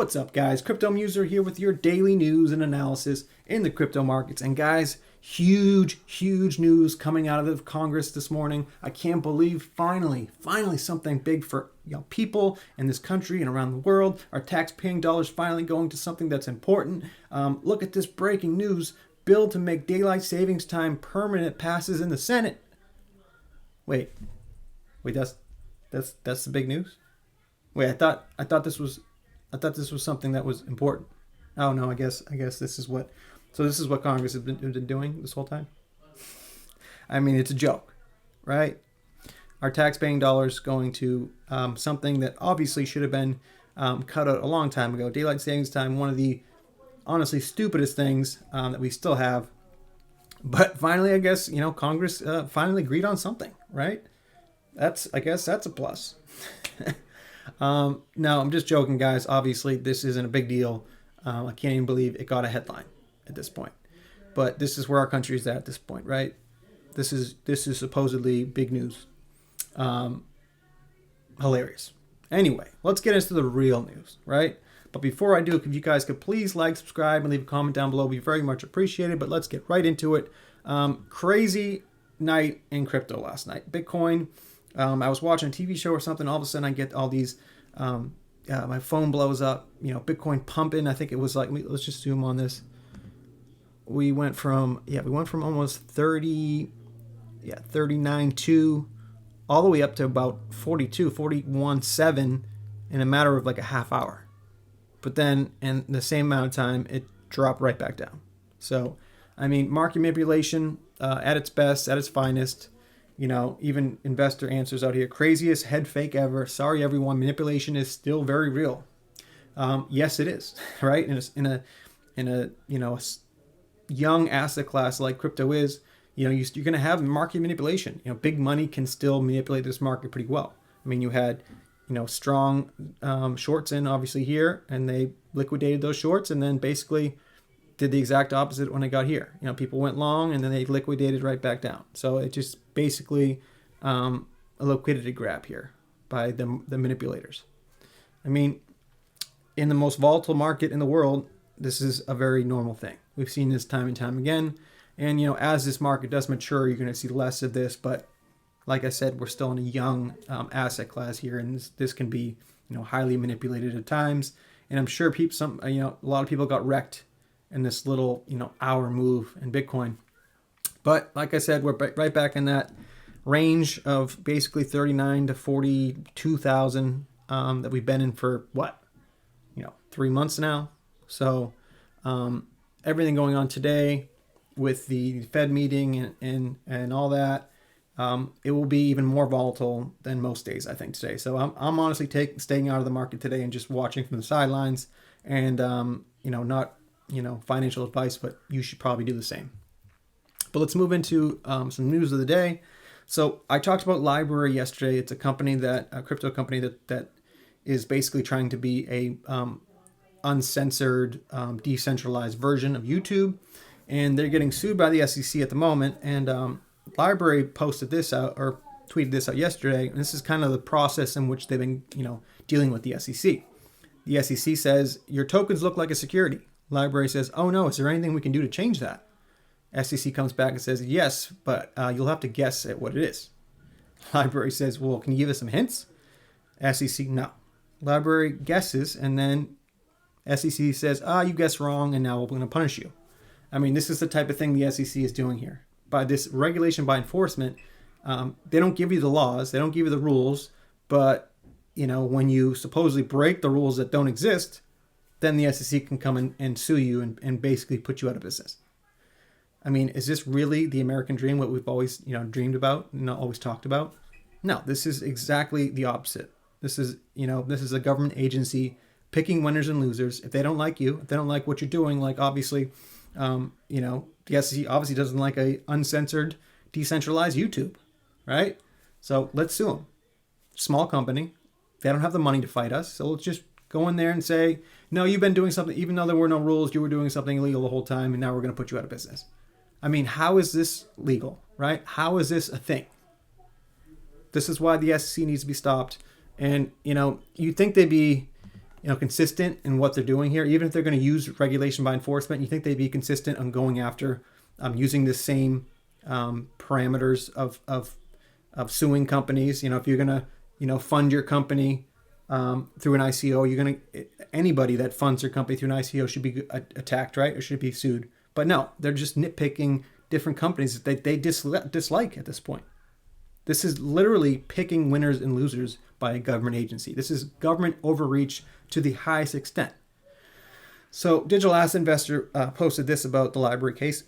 What's up, guys? Crypto Muser here with your daily news and analysis in the crypto markets. And guys, huge news coming out of Congress this morning. I can't believe finally something big for people in this country and around the world. Our tax-paying dollars finally going to something that's important. Look at this breaking news. Bill to make daylight savings time permanent passes in the Senate. Wait, that's the big news? Wait, I thought this was something that was important. Oh no, I guess this is what Congress has been doing this whole time. I mean, it's a joke, right? Our tax-paying dollars going to something that obviously should have been cut out a long time ago. Daylight savings time, one of the honestly stupidest things that we still have. But finally, I guess Congress finally agreed on something, right? I guess that's a plus. No, I'm just joking, guys. Obviously, this isn't a big deal. I can't even believe it got a headline at this point. But this is where our country is at this point, right? This is supposedly big news. Hilarious. Anyway, let's get into the real news, right? But before I do, if you guys could please like, subscribe, and leave a comment down below, it'd be very much appreciated. But let's get right into it. Crazy night in crypto last night. Bitcoin. I was watching a TV show or something. All of a sudden, I get all these. My phone blows up. Bitcoin pumping. I think it was like. Let's just zoom on this. We went from almost 39.2, all the way up to about 42, 41.7 in a matter of like a half hour. But then, in the same amount of time, it dropped right back down. So, I mean, market manipulation at its best, at its finest. Even investor answers out here. Craziest head fake ever. Sorry, everyone. Manipulation is still very real. Yes, it is. Right? In a young asset class like crypto is, you're going to have market manipulation. Big money can still manipulate this market pretty well. I mean, you had, strong shorts in obviously here, and they liquidated those shorts, and then basically did the exact opposite when I got here. People went long and then they liquidated right back down. So it just basically a liquidity grab here by the manipulators. I mean, in the most volatile market in the world, this is a very normal thing. We've seen this time and time again. And, as this market does mature, you're going to see less of this. But like I said, we're still in a young asset class here, and this can be, highly manipulated at times. And I'm sure a lot of people got wrecked in this little, hour move in Bitcoin. But like I said, we're right back in that range of basically 39 to 42,000 that we've been in for 3 months now. So everything going on today with the Fed meeting and all that, it will be even more volatile than most days, I think, today. So I'm honestly staying out of the market today and just watching from the sidelines, and not financial advice, but you should probably do the same. But let's move into some news of the day. So I talked about Library yesterday. It's a crypto company that is basically trying to be a uncensored, decentralized version of YouTube, and they're getting sued by the SEC at the moment. And Library posted this out, or tweeted this out yesterday. And this is kind of the process in which they've been, dealing with the SEC. The SEC says your tokens look like a security. Library says, oh no, is there anything we can do to change that? SEC comes back and says, yes, but you'll have to guess at what it is. Library says, well, can you give us some hints? SEC, no. Library guesses, and then SEC says, you guessed wrong, and now we're going to punish you. I mean, this is the type of thing the SEC is doing here. By this regulation, by enforcement, they don't give you the laws, they don't give you the rules, but, when you supposedly break the rules that don't exist, then the SEC can come in and sue you and basically put you out of business. I mean, is this really the American dream, what we've always, dreamed about and always talked about? No, this is exactly the opposite. This is a government agency picking winners and losers. If they don't like you, if they don't like what you're doing, like obviously, the SEC obviously doesn't like a uncensored, decentralized YouTube, right? So let's sue them. Small company. They don't have the money to fight us. So let's just go in there and say, no, you've been doing something, even though there were no rules, you were doing something illegal the whole time, and now we're going to put you out of business. I mean, how is this legal, right? How is this a thing? This is why the SEC needs to be stopped. And, you'd think they'd be, consistent in what they're doing here. Even if they're going to use regulation by enforcement, you think they'd be consistent on going after using the same parameters of suing companies. If you're going to fund your company through an ICO, anybody that funds their company through an ICO should be attacked, right? Or should be sued. But no, they're just nitpicking different companies that they dislike at this point. This is literally picking winners and losers by a government agency. This is government overreach to the highest extent. So Digital Asset Investor posted this about the LBRY case.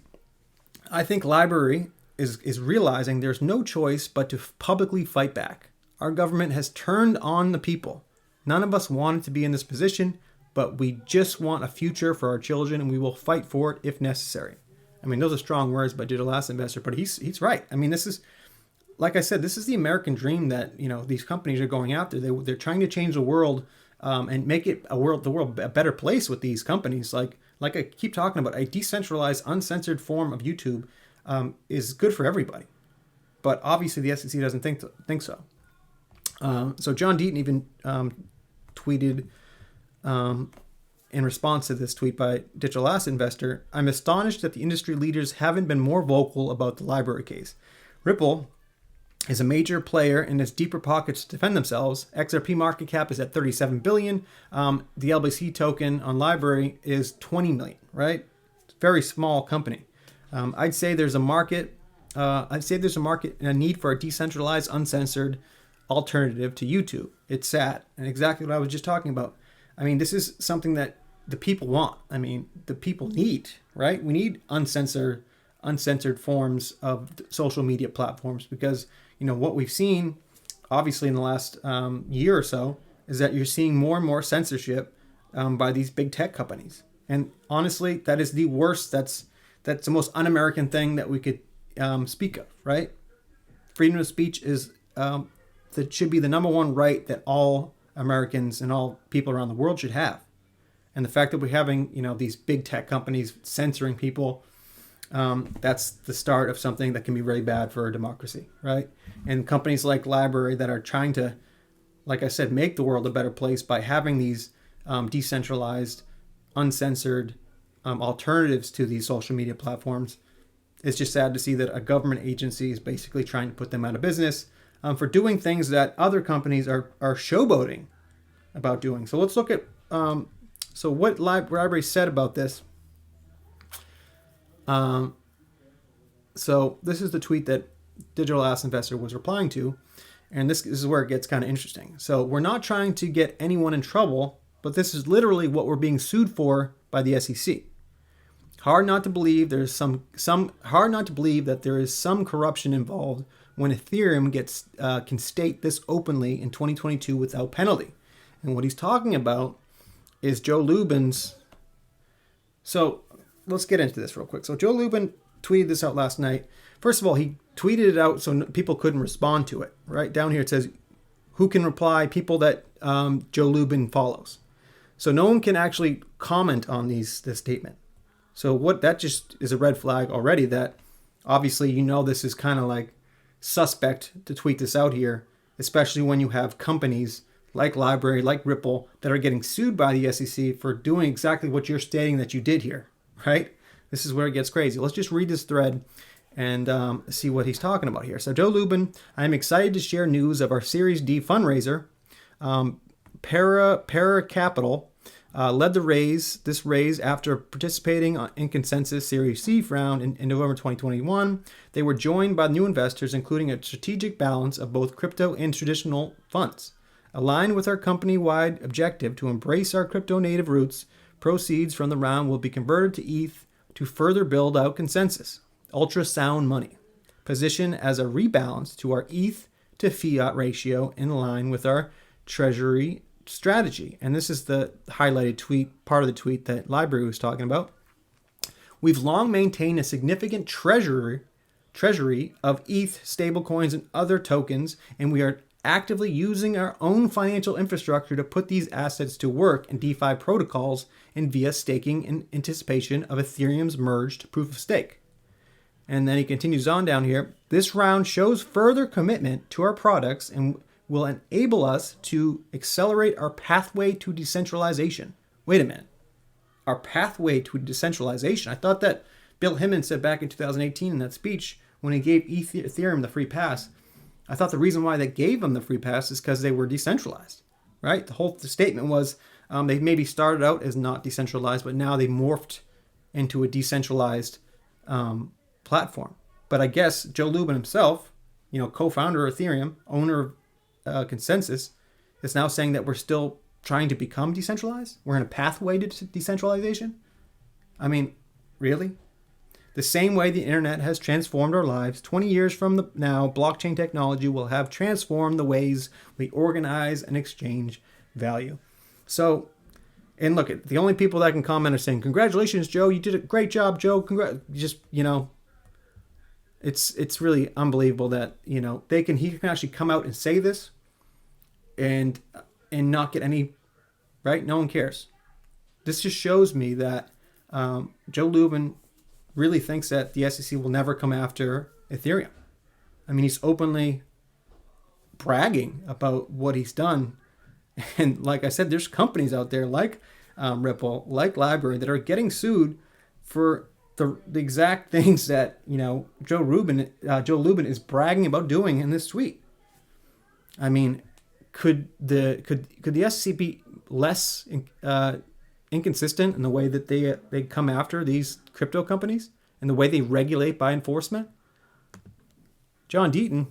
I think LBRY is realizing there's no choice but to publicly fight back. Our government has turned on the people. None of us wanted to be in this position, but we just want a future for our children, and we will fight for it if necessary. I mean, those are strong words by Digital Asset Investor, but he's right. I mean, this is, like I said, this is the American dream that these companies are going after. They're trying to change the world and make it the world a better place with these companies. Like I keep talking about, a decentralized, uncensored form of YouTube is good for everybody. But obviously, the SEC doesn't think so. So John Deaton even tweeted in response to this tweet by Digital Asset Investor, "I'm astonished that the industry leaders haven't been more vocal about the LBRY case. Ripple is a major player and has deeper pockets to defend themselves. XRP market cap is at 37 billion. The LBC token on LBRY is 20 million, right? It's a very small company. I'd say there's a market. And a need for a decentralized, uncensored alternative to YouTube. It's sad, and exactly what I was just talking about. I mean, this is something that the people want. I mean, the people need, right? We need uncensored forms of social media platforms because, what we've seen, obviously in the last year or so, is that you're seeing more and more censorship by these big tech companies. And honestly, that is the worst. That's the most un-American thing that we could speak of, right? Freedom of speech is that should be the number one right that all Americans and all people around the world should have. And the fact that we're having, these big tech companies censoring people, that's the start of something that can be really bad for our democracy, right? And companies like LBRY that are trying to, like I said, make the world a better place by having these decentralized, uncensored alternatives to these social media platforms. It's just sad to see that a government agency is basically trying to put them out of business for doing things that other companies are showboating about doing. So let's look at so what LBRY said about this. So this is the tweet that Digital Asset Investor was replying to, and this is where it gets kind of interesting. So we're not trying to get anyone in trouble, but this is literally what we're being sued for by the SEC. Hard not to believe that there is some corruption involved when Ethereum can state this openly in 2022 without penalty. And what he's talking about is Joe Lubin's. So let's get into this real quick. So Joe Lubin tweeted this out last night. First of all, he tweeted it out so people couldn't respond to it. Right down here it says, who can reply? People that Joe Lubin follows. So no one can actually comment on this statement. So what that just is a red flag already that obviously this is kind of like suspect to tweet this out here, especially when you have companies like LBRY, like Ripple, that are getting sued by the SEC for doing exactly what you're stating that you did here, right? This is where it gets crazy. Let's just read this thread and see what he's talking about here. So Joe Lubin, I'm excited to share news of our Series D fundraiser. Para Capital led this raise after participating in Consensus Series C round in November 2021. They were joined by new investors, including a strategic balance of both crypto and traditional funds. Aligned with our company-wide objective to embrace our crypto-native roots, proceeds from the round will be converted to ETH to further build out Consensus. Ultrasound money. Position as a rebalance to our ETH to fiat ratio in line with our treasury strategy. And this is the highlighted tweet, part of the tweet that LBRY was talking about. We've long maintained a significant treasury of ETH stablecoins and other tokens, and we are actively using our own financial infrastructure to put these assets to work in DeFi protocols and via staking in anticipation of Ethereum's merged proof of stake. And then he continues on down here. This round shows further commitment to our products, and will enable us to accelerate our pathway to decentralization. Wait a minute. Our pathway to decentralization. I thought that Bill Hinman said back in 2018 in that speech when he gave Ethereum the free pass. I thought the reason why they gave them the free pass is because they were decentralized, right? The statement was they maybe started out as not decentralized, but now they morphed into a decentralized platform. But I guess Joe Lubin himself, co-founder of Ethereum, owner of Consensus, is now saying that we're still trying to become decentralized. We're in a pathway to decentralization. I mean, really? The same way the internet has transformed our lives, 20 years from now, blockchain technology will have transformed the ways we organize and exchange value. So, and look, the only people that can comment are saying, "Congratulations, Joe! You did a great job, Joe." It's really unbelievable that he can actually come out and say this, and not get any right. No one cares. This just shows me that Joe Lubin really thinks that the SEC will never come after Ethereum. I mean, he's openly bragging about what he's done. And like I said, there's companies out there like Ripple, like Library, that are getting sued for the exact things that Joe Lubin is bragging about doing in this tweet. I mean, could the SEC be less inconsistent in the way that they come after these crypto companies and the way they regulate by enforcement? John Deaton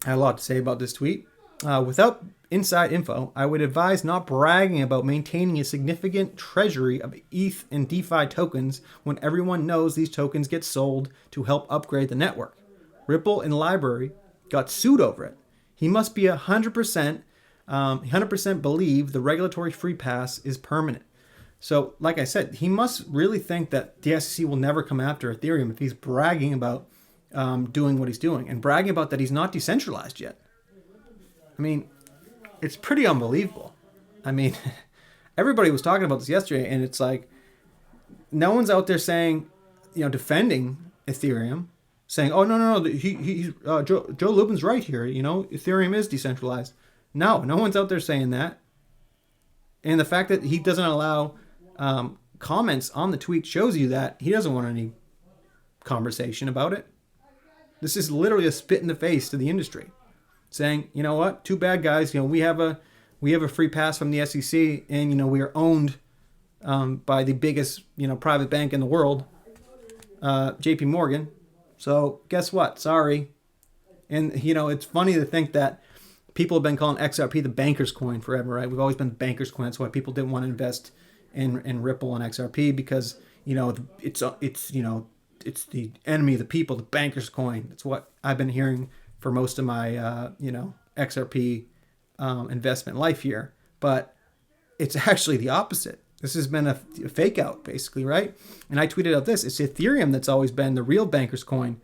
had a lot to say about this tweet. Without inside info, I would advise not bragging about maintaining a significant treasury of ETH and DeFi tokens when everyone knows these tokens get sold to help upgrade the network. Ripple and Library got sued over it. He must be 100% believe the regulatory free pass is permanent. So, like I said, he must really think that the SEC will never come after Ethereum if he's bragging about doing what he's doing and bragging about that he's not decentralized yet. I mean, it's pretty unbelievable. I mean, everybody was talking about this yesterday, and it's like no one's out there saying, defending Ethereum, saying, "Oh no, he's Joe Lubin's right here. Ethereum is decentralized." No one's out there saying that. And the fact that he doesn't allow comments on the tweet shows you that he doesn't want any conversation about it. This is literally a spit in the face to the industry, saying, "You know what? Too bad, guys. We have a free pass from the SEC, and we are owned by the biggest private bank in the world, J.P. Morgan. So guess what? Sorry." And it's funny to think that people have been calling XRP the banker's coin forever, right? We've always been the banker's coin. That's why people didn't want to invest in Ripple and XRP, because it's the enemy of the people, the banker's coin. That's what I've been hearing for most of my XRP investment life here. But it's actually the opposite. This has been a fake out, basically, right? And I tweeted out this: it's Ethereum that's always been the real banker's coin.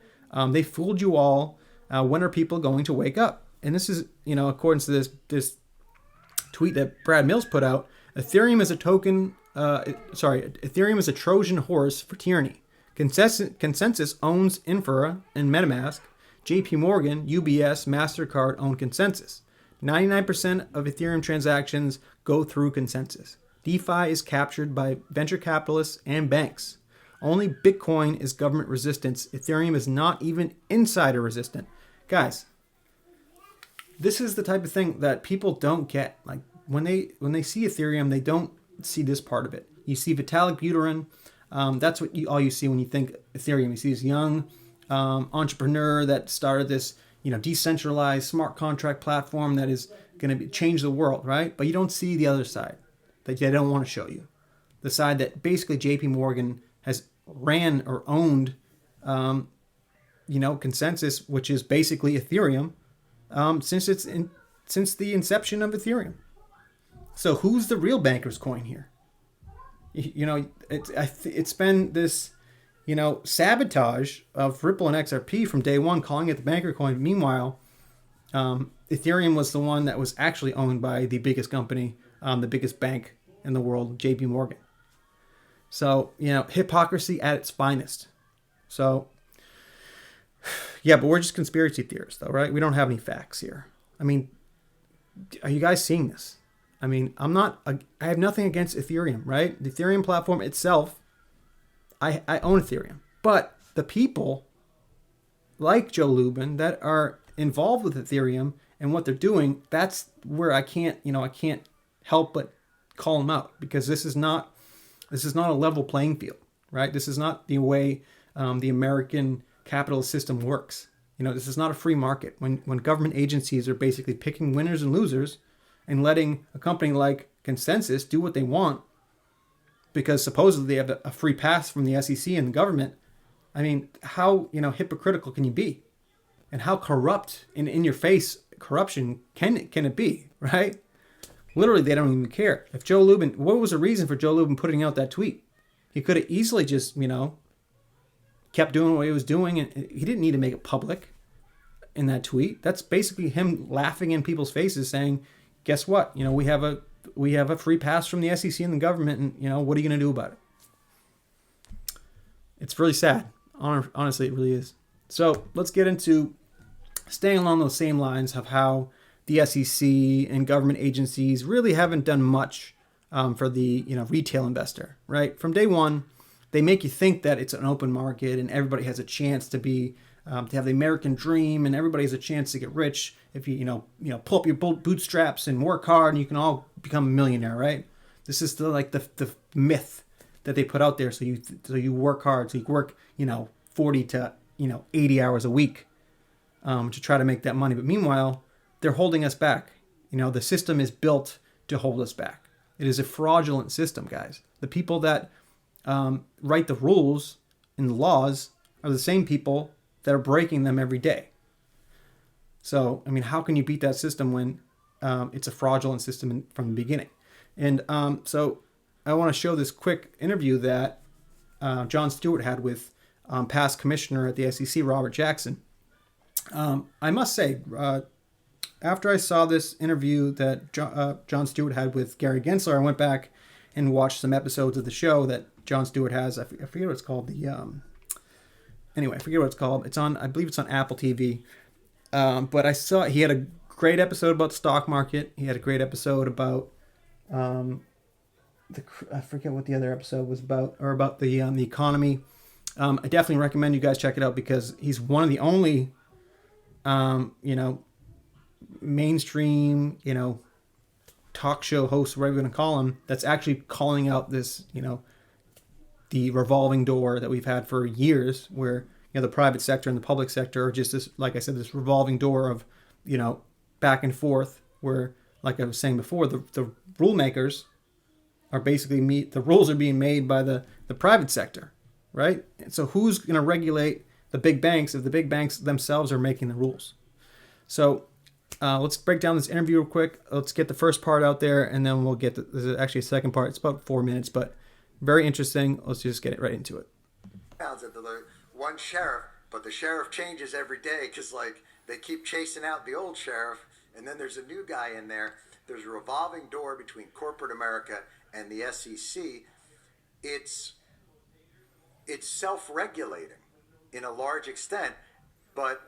They fooled you all. When are people going to wake up? And this is, according to this tweet that Brad Mills put out, Ethereum is Ethereum is a Trojan horse for tyranny. Consensus owns Infra and MetaMask. JP Morgan, UBS, MasterCard own Consensus. 99% of Ethereum transactions go through Consensus. DeFi is captured by venture capitalists and banks. Only Bitcoin is government resistance. Ethereum is not even insider resistant. Guys, this is the type of thing that people don't get. Like when they see Ethereum, they don't see this part of it. You see Vitalik Buterin. That's what all you see when you think Ethereum. You see this young entrepreneur that started this, decentralized smart contract platform that is going to change the world, right? But you don't see the other side that they don't want to show you. The side that basically JP Morgan has ran or owned, Consensus, which is basically Ethereum, since the inception of Ethereum. So who's the real banker's coin here? It's been this, sabotage of Ripple and XRP from day one, calling it the banker coin. Meanwhile, Ethereum was the one that was actually owned by the biggest company, the biggest bank in the world, JP Morgan. So, hypocrisy at its finest. So, yeah, but we're just conspiracy theorists, though, right? We don't have any facts here. I mean, Are you guys seeing this? I mean, I have nothing against Ethereum, right? The Ethereum platform itself, I own Ethereum. But the people like Joe Lubin that are involved with Ethereum and what they're doing, that's where I can't help but call them out, because this is not a level playing field, right? This is not the way the American capitalist system works. This is not a free market. When government agencies are basically picking winners and losers and letting a company like Consensus do what they want because supposedly they have a free pass from the SEC and the government. I mean, how hypocritical can you be, and how corrupt and in your face corruption can it be, right? Literally, they don't even care. If Joe Lubin, what was the reason for Joe Lubin putting out that tweet? He could have easily just kept doing what he was doing, and he didn't need to make it public in that tweet. That's basically him laughing in people's faces, saying, "Guess what? We have a free pass from the SEC and the government, and what are you going to do about it?" It's really sad. Honestly, it really is. So let's get into staying along those same lines of how the SEC and government agencies really haven't done much for the retail investor, right? From day one, they make you think that it's an open market and everybody has a chance to have the American dream, and everybody has a chance to get rich if you pull up your bootstraps and work hard, and you can all become a millionaire, right? This is the myth that they put out there. So you work hard, so you work 40 to 80 hours a week to try to make that money. But meanwhile, they're holding us back. The system is built to hold us back. It is a fraudulent system, guys. The people that write the rules and the laws are the same people that are breaking them every day. So, I mean, how can you beat that system when it's a fraudulent system from the beginning? And so I want to show this quick interview that Jon Stewart had with past commissioner at the SEC, Robert Jackson. I must say, after I saw this interview that Jon Stewart had with Gary Gensler, I went back and watched some episodes of the show that Jon Stewart has. I forget what it's called. I forget what it's called. I believe it's on Apple TV. But I saw he had a great episode about the stock market. He had a great episode about I forget what the other episode was about, or about the economy. I definitely recommend you guys check it out, because he's one of the only mainstream talk show hosts, whatever you're going to call him, that's actually calling out this the revolving door that we've had for years, where the private sector and the public sector are just this, like I said, this revolving door of back and forth, where, like I was saying before, the rule makers are basically the rules are being made by the private sector, right? And so who's going to regulate the big banks if the big banks themselves are making the rules? So let's break down this interview real quick. Let's get the first part out there, and then we'll get this is actually a second part. It's about 4 minutes, but very interesting. Let's just get it right into it. One sheriff, but the sheriff changes every day, because they keep chasing out the old sheriff, and then there's a new guy in there. There's a revolving door between corporate America and the SEC. It's self-regulating in a large extent, but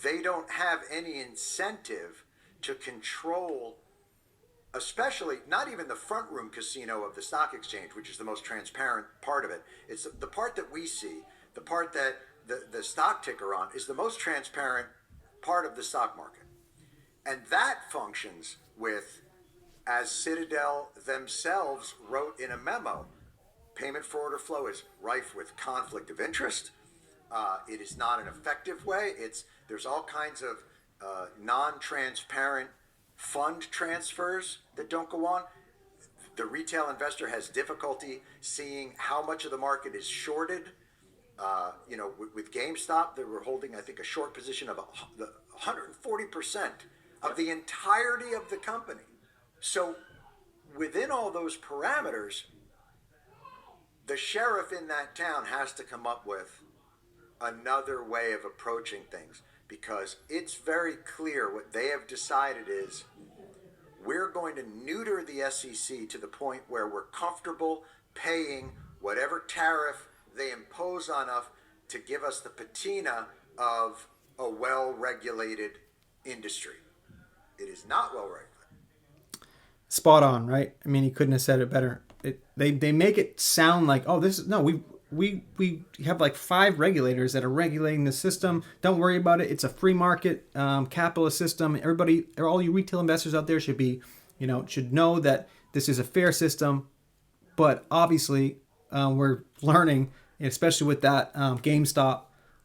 they don't have any incentive to control, especially not even the front room casino of the stock exchange, which is the most transparent part of it. It's the part that we see, the part that the stock ticker on is the most transparent part of the stock market. And that functions with, as Citadel themselves wrote in a memo, payment for order flow is rife with conflict of interest. It is not an effective way. There's all kinds of non-transparent fund transfers that don't go on. The retail investor has difficulty seeing how much of the market is shorted. With GameStop, they were holding, I think, a short position of 140% of the entirety of the company. So within all those parameters, the sheriff in that town has to come up with another way of approaching things, because it's very clear what they have decided is, we're going to neuter the SEC to the point where we're comfortable paying whatever tariff they impose on us to give us the patina of a well-regulated industry. It is not well-regulated. spot on, right? I mean, he couldn't have said it better. They make it sound like, oh, this is no, we have like 5 regulators that are regulating the system. Don't worry about it. It's a free market capitalist system. Everybody, all you retail investors out there should be, should know that this is a fair system. But obviously, we're learning, especially with that GameStop,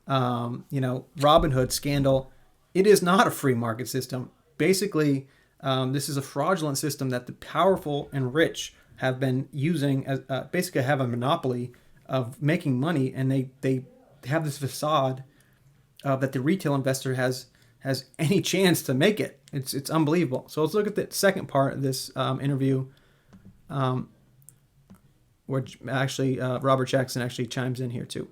Robinhood scandal. It is not a free market system. Basically, this is a fraudulent system that the powerful and rich have been using as basically have a monopoly of making money, and they have this facade that the retail investor has any chance to make it. It's unbelievable. So let's look at the second part of this interview, where actually Robert Jackson actually chimes in here too.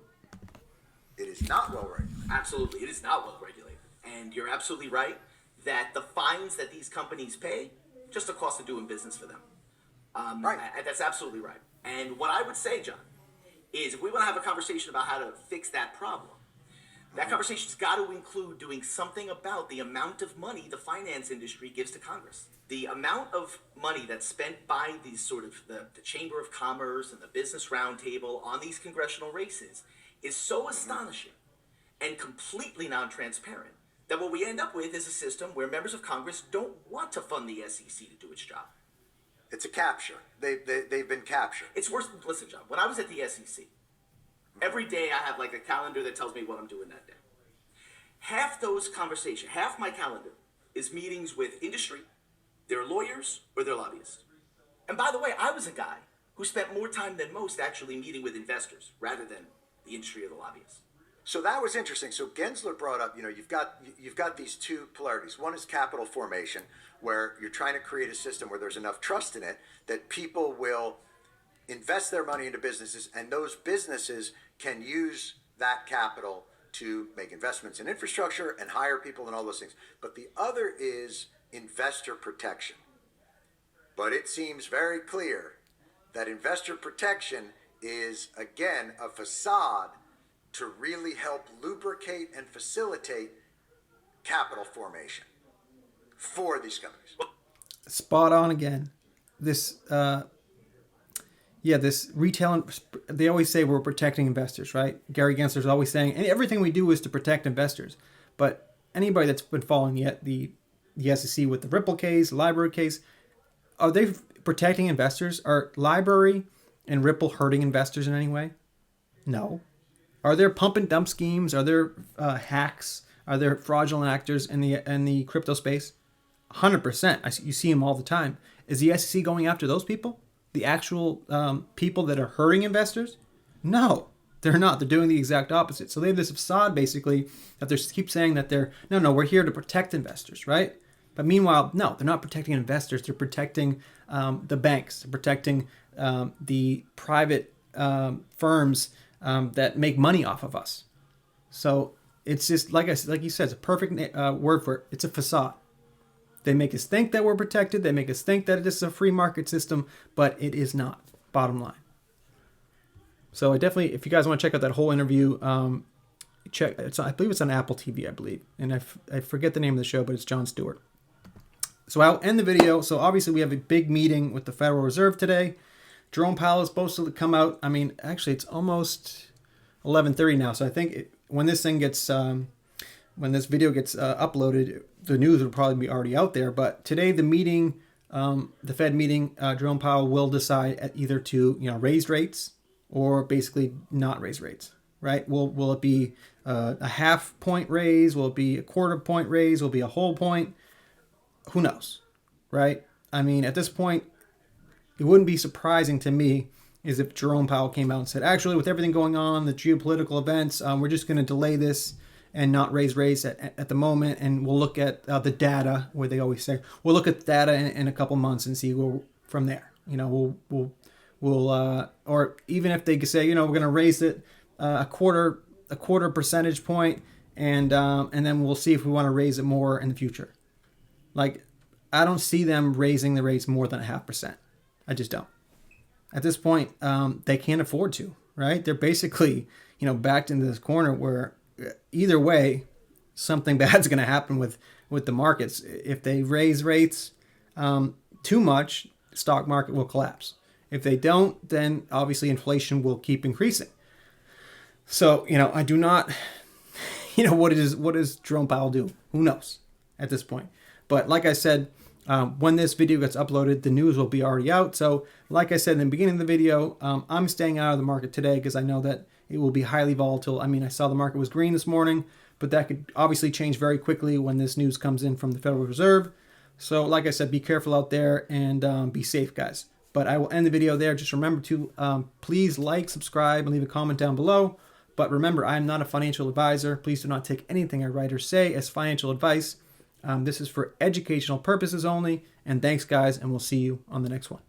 It is not well regulated. Absolutely, it is not well regulated, and you're absolutely right that the fines that these companies pay just the cost of doing business for them. Right. That's absolutely right. And what I would say, John, is if we want to have a conversation about how to fix that problem, that conversation's got to include doing something about the amount of money the finance industry gives to Congress. The amount of money that's spent by these sort of the Chamber of Commerce and the Business Roundtable on these congressional races is so astonishing and completely non-transparent that what we end up with is a system where members of Congress don't want to fund the SEC to do its job. It's a capture. They've been captured. It's worse than, listen, John, when I was at the SEC, every day I have like a calendar that tells me what I'm doing that day. Half those conversations, half my calendar is meetings with industry, their lawyers, or their lobbyists. And by the way, I was a guy who spent more time than most actually meeting with investors rather than the industry or the lobbyists. So that was interesting. So Gensler brought up, you've got these two polarities. One is capital formation, where you're trying to create a system where there's enough trust in it that people will invest their money into businesses, and those businesses can use that capital to make investments in infrastructure and hire people and all those things. But the other is investor protection. But it seems very clear that investor protection is, again, a facade to really help lubricate and facilitate capital formation for these companies. Spot on again. This retail, they always say we're protecting investors, right? Gary Gensler's always saying, and everything we do is to protect investors. But anybody that's been following the SEC with the Ripple case, LIBOR case, are they protecting investors? Are LIBOR and Ripple hurting investors in any way? No. Are there pump and dump schemes? Are there hacks? Are there fraudulent actors in the crypto space? 100%. You see them all the time. Is the SEC going after those people? The actual people that are hurting investors? No, they're not. They're doing the exact opposite. So they have this facade basically that they keep saying that we're here to protect investors, right? But meanwhile, no, they're not protecting investors. They're protecting the banks. They're protecting the private firms that make money off of us. So it's just like you said, it's a perfect word for it. It's a facade. They make us think that we're protected. They make us think that this is a free market system, but it is not. Bottom line. So I definitely, if you guys want to check out that whole interview, check. I believe it's on Apple TV. I believe, and I forget the name of the show, but it's Jon Stewart. So I'll end the video. So obviously we have a big meeting with the Federal Reserve today. Jerome Powell is supposed to come out. I mean, actually, it's almost 11:30 now. So I think when this thing gets, when this video gets uploaded, the news will probably be already out there. But today, the meeting, the Fed meeting, Jerome Powell will decide either to raise rates or basically not raise rates. Right? Will it be a half point raise? Will it be a quarter point raise? Will it be a whole point? Who knows? Right? I mean, at this point, it wouldn't be surprising to me is if Jerome Powell came out and said, actually, with everything going on, the geopolitical events, we're just going to delay this and not raise rates at the moment. And we'll look at the data, where they always say, we'll look at the data in a couple months and see from there. We'll or even if they could say, we're going to raise it a quarter percentage point, and then we'll see if we want to raise it more in the future. Like, I don't see them raising the rates more than 0.5%. I just don't. At this point, they can't afford to, right? They're basically, backed into this corner where either way, something bad's going to happen with the markets. If they raise rates, too much, stock market will collapse. If they don't, then obviously inflation will keep increasing. So, I do not, what does Jerome Powell do? Who knows at this point? But like I said, when this video gets uploaded, the news will be already out. So like I said in the beginning of the video, I'm staying out of the market today because I know that it will be highly volatile. I mean, I saw the market was green this morning, but that could obviously change very quickly when this news comes in from the Federal Reserve. So like I said, be careful out there and be safe, guys. But I will end the video there. Just remember to please like, subscribe, and leave a comment down below. But remember, I am not a financial advisor. Please do not take anything I write or say as financial advice. This is for educational purposes only. And thanks, guys, and we'll see you on the next one.